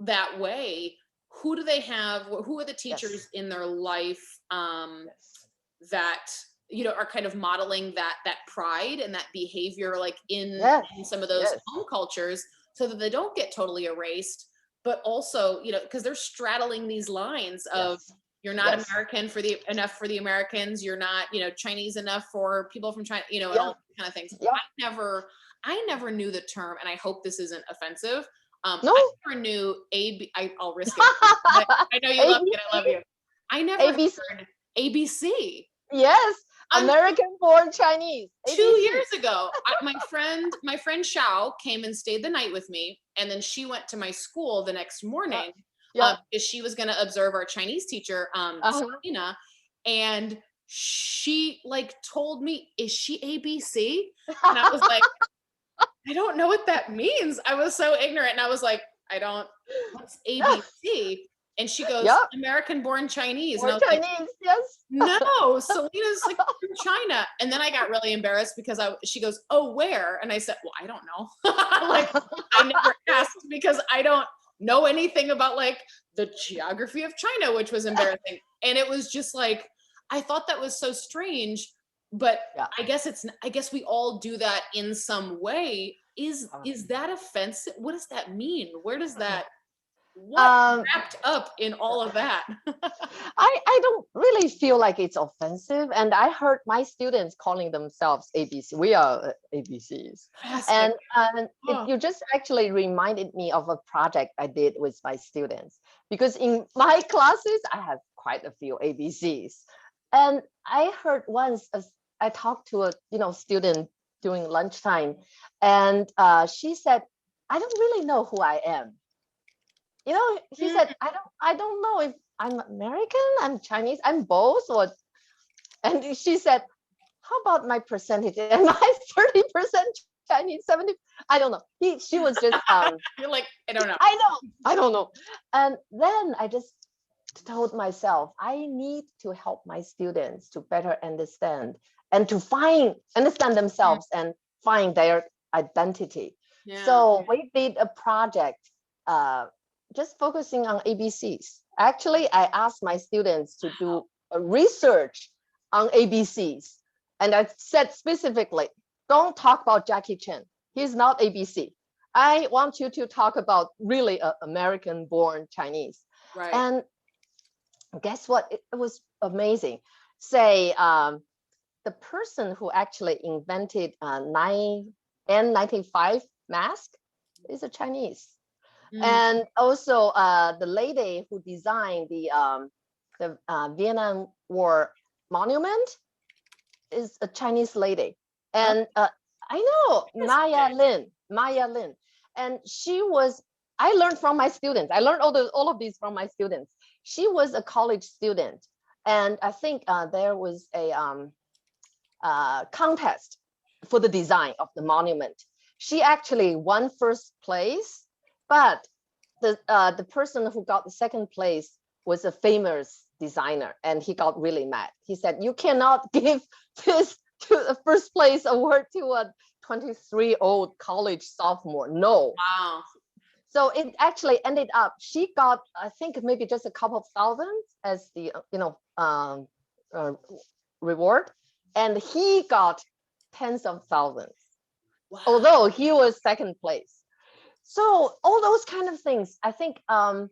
that way, who do they have, who are the teachers Yes. in their life Yes. that, you know, are kind of modeling that pride and that behavior, like in Yes. some of those Yes. home cultures, so that they don't get totally erased, but also, you know, because they're straddling these lines of, Yes. you're not Yes. American enough for the Americans, you're not, you know, Chinese enough for people from China, you know, and Yeah. all kind of things. Yeah. I never knew the term, and I hope this isn't offensive. No. I never knew I'll risk it. I know you love me, and I love you. I never ABC. heard ABC. Yes. American born Chinese. 2 ABC. years ago, my friend Xiao came and stayed the night with me, and then she went to my school the next morning Yeah. because she was going to observe our Chinese teacher, Selena, and she like told me, "Is she ABC?" And I was like, "I don't know what that means." I was so ignorant, and I was like, "What's ABC?" And she goes, Yep. "American born Chinese." Or And I was like, Chinese, yes. no, Selena's like from China. And then I got really embarrassed because she goes, "Oh, where?" And I said, "Well, I don't know." Like, I never asked because I don't know anything about like the geography of China, which was embarrassing. And it was just like, I thought that was so strange, but Yeah. I guess we all do that in some way. Is that offensive? What does that mean? Where does that, what wrapped up in all of that? I don't really feel like it's offensive. And I heard my students calling themselves ABC. We are ABCs. And you just actually reminded me of a project I did with my students. Because in my classes, I have quite a few ABCs. And I heard once, I talked to a student during lunchtime, and she said, "I don't really know who I am." He said, I don't know if I'm American, I'm Chinese, I'm both. And she said, "How about my percentage? Am I 30% Chinese, 70?" I don't know. She was just You're like, I don't know. I don't know. And then I just told myself, I need to help my students to better understand and to understand themselves and find their identity. Yeah. So we did a project just focusing on ABCs. Actually, I asked my students to do a research on ABCs. And I said specifically, don't talk about Jackie Chan. He's not ABC. I want you to talk about really American-born Chinese. Right. And guess what? It was amazing. Say, the person who actually invented N95 mask is a Chinese. And also the lady who designed the Vietnam War monument is a Chinese lady. And I know Maya Lin. And I learned from my students. I learned all of these from my students. She was a college student. And I think there was a contest for the design of the monument. She actually won first place. But the person who got the second place was a famous designer, and he got really mad. He said, "You cannot give this to the first place award to a 23-year-old college sophomore. No." Wow. So it actually ended up, she got, I think maybe just a couple of thousands as the, uh, reward. And he got tens of thousands, Wow. although he was second place. So all those kind of things, I think, I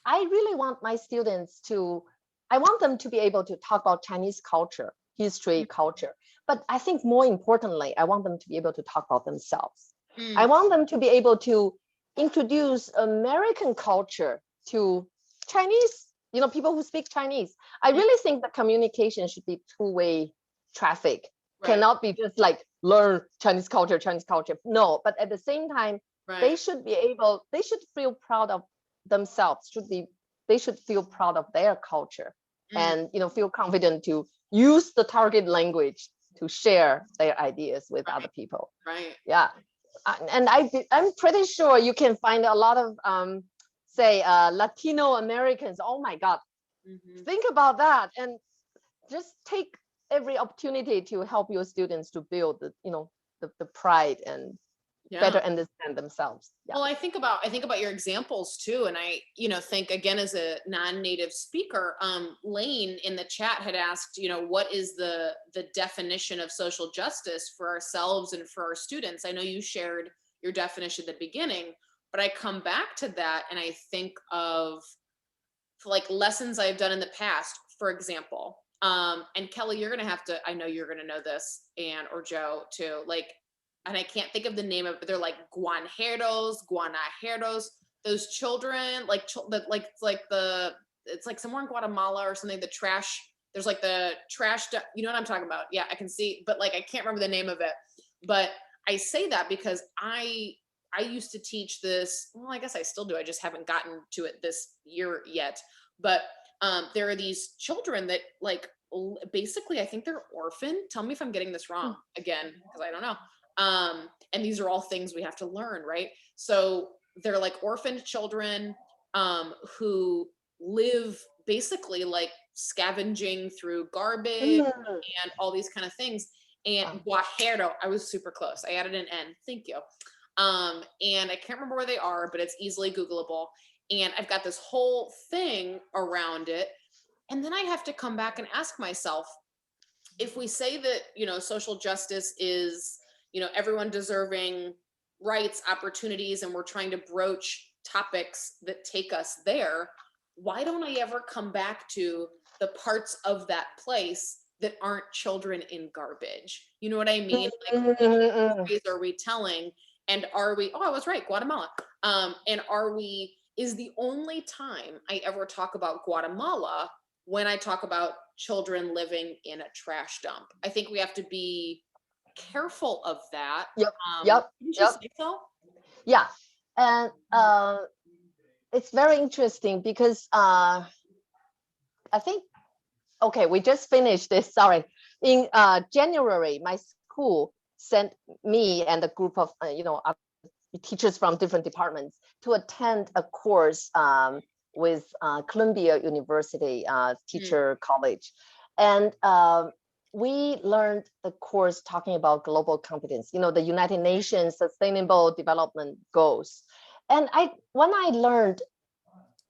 really want my students to, I want them to be able to talk about Chinese culture, history, culture. But I think more importantly, I want them to be able to talk about themselves. I want them to be able to introduce American culture to Chinese, people who speak Chinese. I really think that communication should be two-way traffic. Right. Cannot be just like learn Chinese culture. No, but at the same time, Right. they should feel proud of themselves. They should feel proud of their culture, and feel confident to use the target language to share their ideas with Right. other people. Right. Yeah. And I'm pretty sure you can find a lot of say Latino Americans. Oh my God, think about that, and just take every opportunity to help your students to build the pride and better understand themselves. Yeah. Well, I think about your examples too, and I think again as a non-native speaker, Lane in the chat had asked, what is the definition of social justice for ourselves and for our students. I know you shared your definition at the beginning, but I come back to that and I think of like lessons I've done in the past, for example. And Kelly, you're gonna have to, I know you're gonna know this, or Joe too, like, and I can't think of the name of it, but they're like guanajeros, those children, like it's like somewhere in Guatemala or something, the trash, there's like the trash, you know what I'm talking about? Yeah, I can see, but like, I can't remember the name of it. But I say that because I used to teach this, well, I guess I still do. I just haven't gotten to it this year yet. But there are these children that like, basically, I think they're orphaned. Tell me if I'm getting this wrong again, because I don't know. And these are all things we have to learn, right? So they're like orphaned children who live basically like scavenging through garbage and all these kind of things. And guajero, I was super close. I added an N. Thank you. And I can't remember where they are, but it's easily Googleable. And I've got this whole thing around it. And then I have to come back and ask myself, if we say that, social justice is, everyone deserving rights, opportunities, and we're trying to broach topics that take us there, why don't I ever come back to the parts of that place that aren't children in garbage? You know what I mean? Like, which stories are we telling? And are we, I was right, Guatemala. And is the only time I ever talk about Guatemala when I talk about children living in a trash dump. I think we have to be careful of that. Yep. Didn't you say so? Yeah. And it's very interesting because I think, okay, we just finished this, sorry. In January, my school sent me and a group of, teachers from different departments to attend a course with Columbia University Teacher College. And we learned the course talking about global competence, the United Nations Sustainable Development Goals. And when I learned,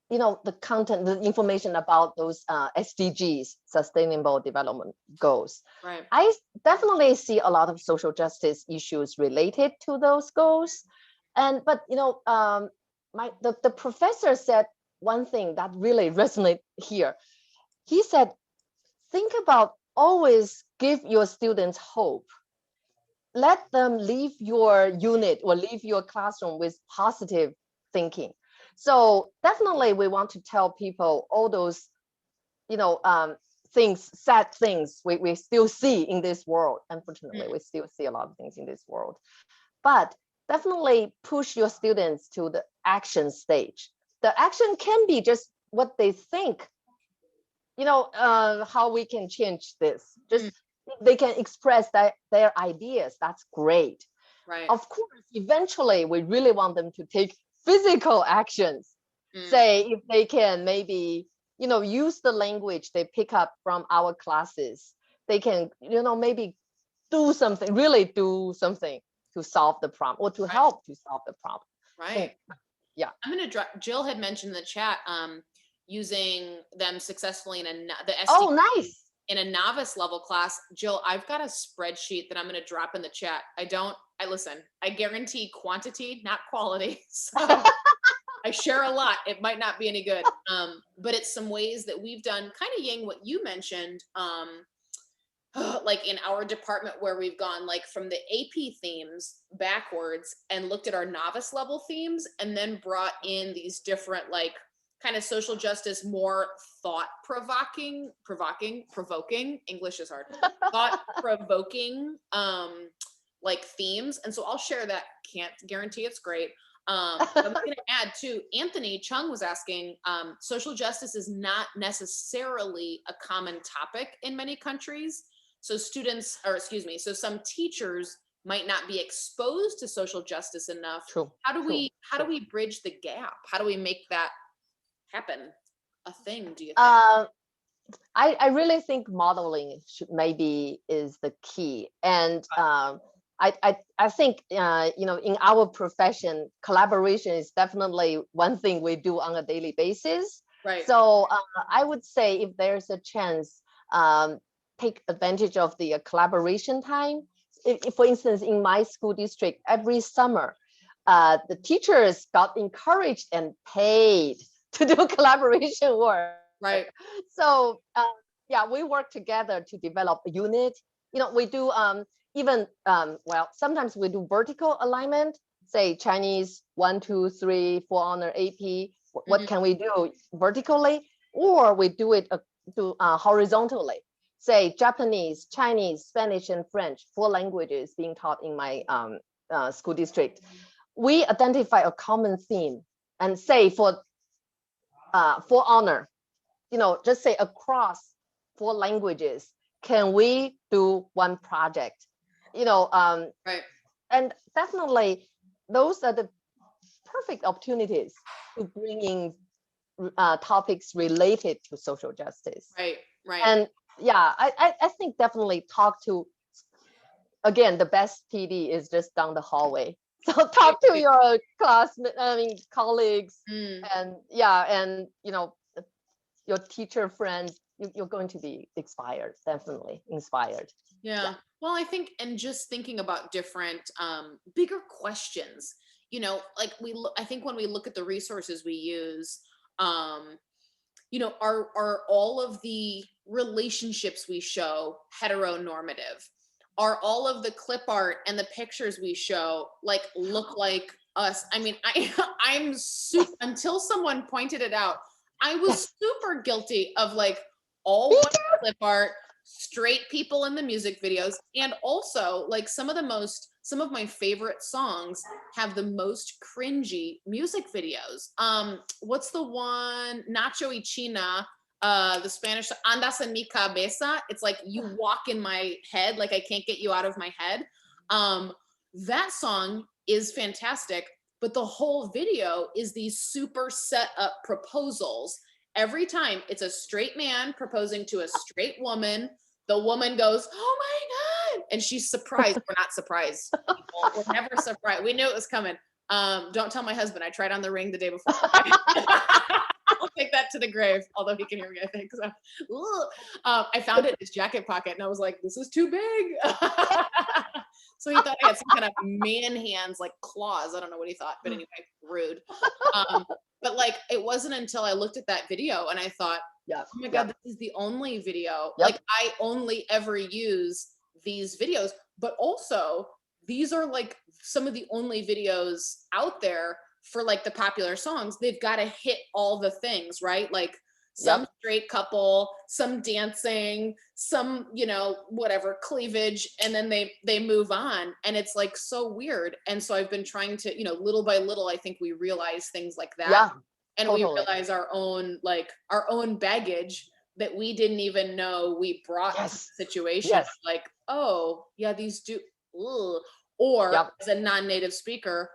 the content, the information about those SDGs, Sustainable Development Goals, right. I definitely see a lot of social justice issues related to those goals. But the professor said one thing that really resonated here. He said, think about, always give your students hope. Let them leave your unit or leave your classroom with positive thinking. So definitely we want to tell people all those, things, sad things we still see in this world. Unfortunately, we still see a lot of things in this world. But definitely push your students to the action stage. The action can be just what they think, how we can change this. Just they can express their ideas. That's great. Right. Of course, eventually we really want them to take physical actions. Say if they can maybe, use the language they pick up from our classes, they can, maybe really do something to solve the problem or to help to solve the problem. Right. Yeah. I'm going to drop, Jill had mentioned in the chat, using them successfully in the SD Oh, nice. in a novice level class. Jill, I've got a spreadsheet that I'm going to drop in the chat. I guarantee quantity, not quality. So I share a lot. It might not be any good. But it's some ways that we've done kind of, Ying, what you mentioned, like in our department where we've gone like from the AP themes backwards and looked at our novice level themes and then brought in these different like kind of social justice, more thought provoking, English is hard, thought provoking, like themes. And so I'll share that. Can't guarantee it's great. I'm going to add too, Anthony Chung was asking, social justice is not necessarily a common topic in many countries. So so some teachers might not be exposed to social justice enough. True. How do we bridge the gap? How do we make that happen a thing, do you think? I really think modeling is the key. And I think, in our profession, collaboration is definitely one thing we do on a daily basis. Right. So I would say if there's a chance, take advantage of the collaboration time. If, for instance, in my school district, every summer, the teachers got encouraged and paid to do collaboration work. Right. So we work together to develop a unit. We do sometimes we do vertical alignment, say Chinese 1, 2, 3, 4 honor AP. What can we do vertically? Or we do it horizontally. Say Japanese, Chinese, Spanish, and French, 4 languages being taught in my school district. We identify a common theme and say for honor, just say across 4 languages, can we do one project? Right. And definitely those are the perfect opportunities to bring in topics related to social justice. Right. And I think definitely talk to, again, the best PD is just down the hallway. So talk to your colleagues, and your teacher friends. You're going to be definitely inspired. Yeah. Well, I think, and just thinking about different, bigger questions, like I think when we look at the resources we use, are all of the relationships we show heteronormative? Are all of the clip art and the pictures we show look like us? I mean, I'm super, until someone pointed it out, I was super guilty of all white clip art, straight people in the music videos, and also some of my favorite songs have the most cringy music videos. What's the one, Nacho y China, the Spanish, Andas en mi cabeza? It's like you walk in my head, like I can't get you out of my head. That song is fantastic, but the whole video is these super set up proposals. Every time it's a straight man proposing to a straight woman, the woman goes, "Oh my God." And she's surprised. We're not surprised. We're never surprised. We knew it was coming. Don't tell my husband. I tried on the ring the day before. I'll take that to the grave, although he can hear me, I think. So, I found it in his jacket pocket and I was like, this is too big. So he thought I had some kind of man hands, like claws. I don't know what he thought, but anyway, rude. But it wasn't until I looked at that video and I thought, oh my God, this is the only video. I only ever use these videos, but also these are some of the only videos out there for the popular songs. They've got to hit all the things, right? Some straight couple, some dancing, some, whatever, cleavage, and then they move on. And it's so weird. And so I've been trying to, little by little, I think we realize things like that. Yeah, and totally. We realize our own baggage that we didn't even know we brought to the situation. Oh yeah, these do, or as a non-native speaker,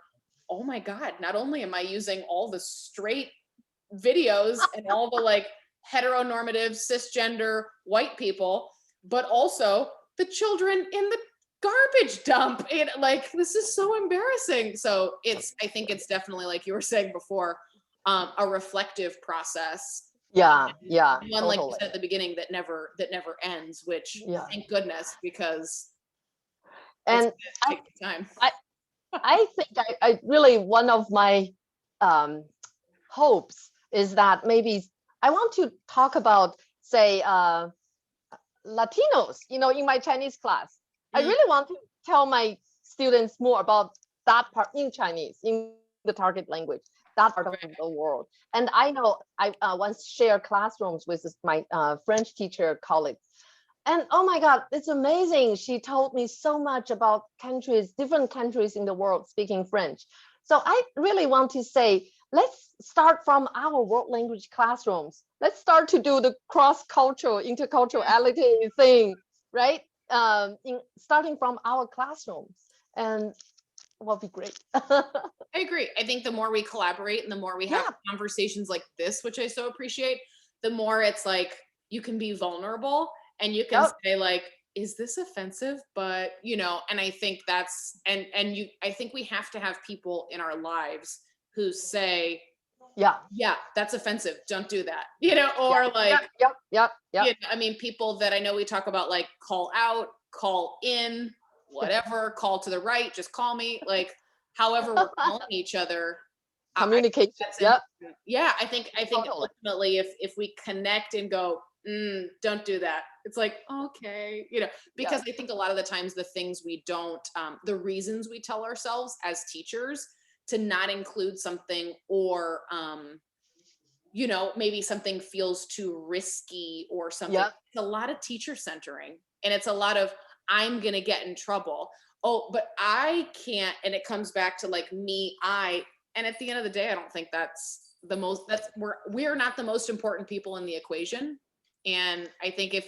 oh my God, not only am I using all the straight videos and all the like heteronormative cisgender white people, but also the children in the garbage dump. And like, this is so embarrassing. So I think it's definitely, like you were saying before, a reflective process. Yeah, One, like you totally. said at the beginning, that never ends, which Yeah. thank goodness, because And it's take time. I think I really, one of my hopes is that maybe I want to talk about, say, Latinos, in my Chinese class. I really want to tell my students more about that part in Chinese, in the target language, that part of the world. And I know I once shared classrooms with my French teacher colleagues. And oh my God, it's amazing. She told me so much about different countries in the world speaking French. So I really want to say, let's start from our world language classrooms. Let's start to do the cross-cultural, interculturality thing, right? Starting from our classrooms, and will be great. I agree. I think the more we collaborate and the more we have conversations like this, which I so appreciate, the more it's like you can be vulnerable and you can say like, is this offensive? But and I think that's I think we have to have people in our lives who say, yeah, that's offensive, don't do that, or I mean, people that I know we talk about, like, call out, call in, whatever, call to the right, just call me, like, however we're calling each other. Communication. I think ultimately if we connect and go, don't do that, it's like, okay, because I think a lot of the times the things we don't, the reasons we tell ourselves as teachers to not include something, or maybe something feels too risky or something. It's a lot of teacher centering, and it's a lot of, I'm gonna get in trouble. Oh, but I can't. And it comes back to like me, and at the end of the day, I don't think that's the most, we're not the most important people in the equation. And I think if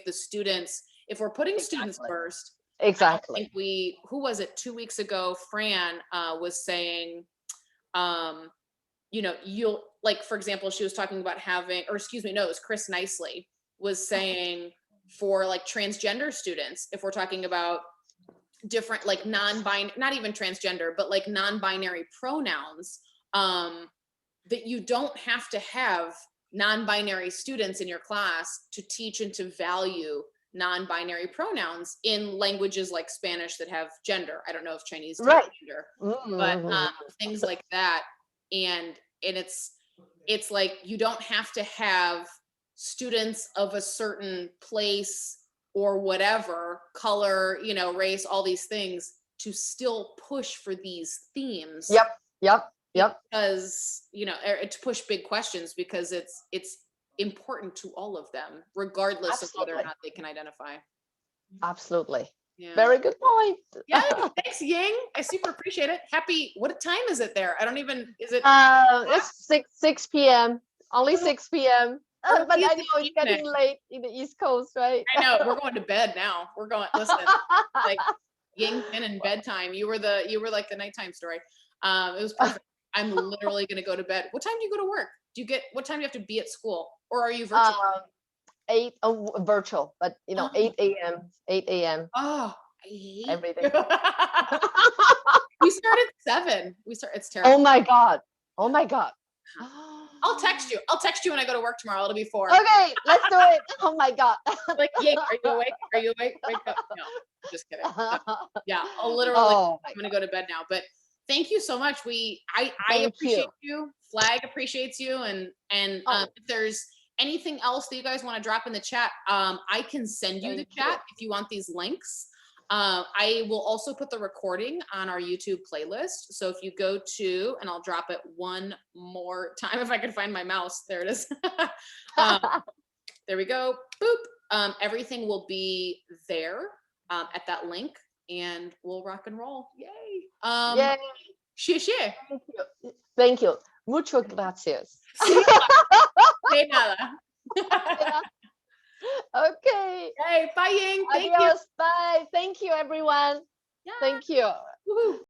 we're putting students first, exactly. I think who was it 2 weeks ago? Fran was saying, you'll, like, for example, she was talking about having, or excuse me, no, it was Chris Nicely was saying, for like transgender students, if we're talking about different, like non-binary, not even transgender, but like non-binary pronouns, that you don't have to have non-binary students in your class to teach and to value non-binary pronouns in languages like Spanish that have gender. I don't know if Chinese takes gender, but things like that. And it's like, you don't have to have students of a certain place or whatever, color, race, all these things, to still push for these themes. Yep. Because, to push big questions, because it's important to all of them, regardless of whether or not they can identify. Absolutely. Yeah. Very good point. Yeah, thanks, Ying. I super appreciate it. What time is it there? I don't even, is it? It's 6 p.m. Only 6 p.m. But I know it's getting late in the East Coast, right? I know, we're going to bed now. Listen, like, Ying's been in bedtime. You were like the nighttime story. It was perfect. I'm literally going to go to bed. What time do you go to work? What time do you have to be at school? Or are you virtual? 8 virtual, but 8 a.m. 8 a.m. Oh, I hate every day. We start at 7. It's terrible. Oh my God. I'll text you when I go to work tomorrow. It'll be 4. Okay, let's do it. Oh my God. Like, Ying, are you awake? Wake up. No, just kidding. No. Yeah, I'll literally, I'm gonna go to bed now. But thank you so much. I appreciate you. Flag appreciates you. And if there's anything else that you guys want to drop in the chat, I can send you the chat if you want these links. I will also put the recording on our YouTube playlist. So if you go to, and I'll drop it one more time if I can find my mouse. There it is. There we go. Boop. Everything will be there at that link, and we'll rock and roll. Yay. Yay. Xie. Thank you. Mucho gracias. De nada. Okay. Hey, bye, Ying. Thank Adios. you. Bye. Thank you, everyone. Yeah. Thank you. Woohoo.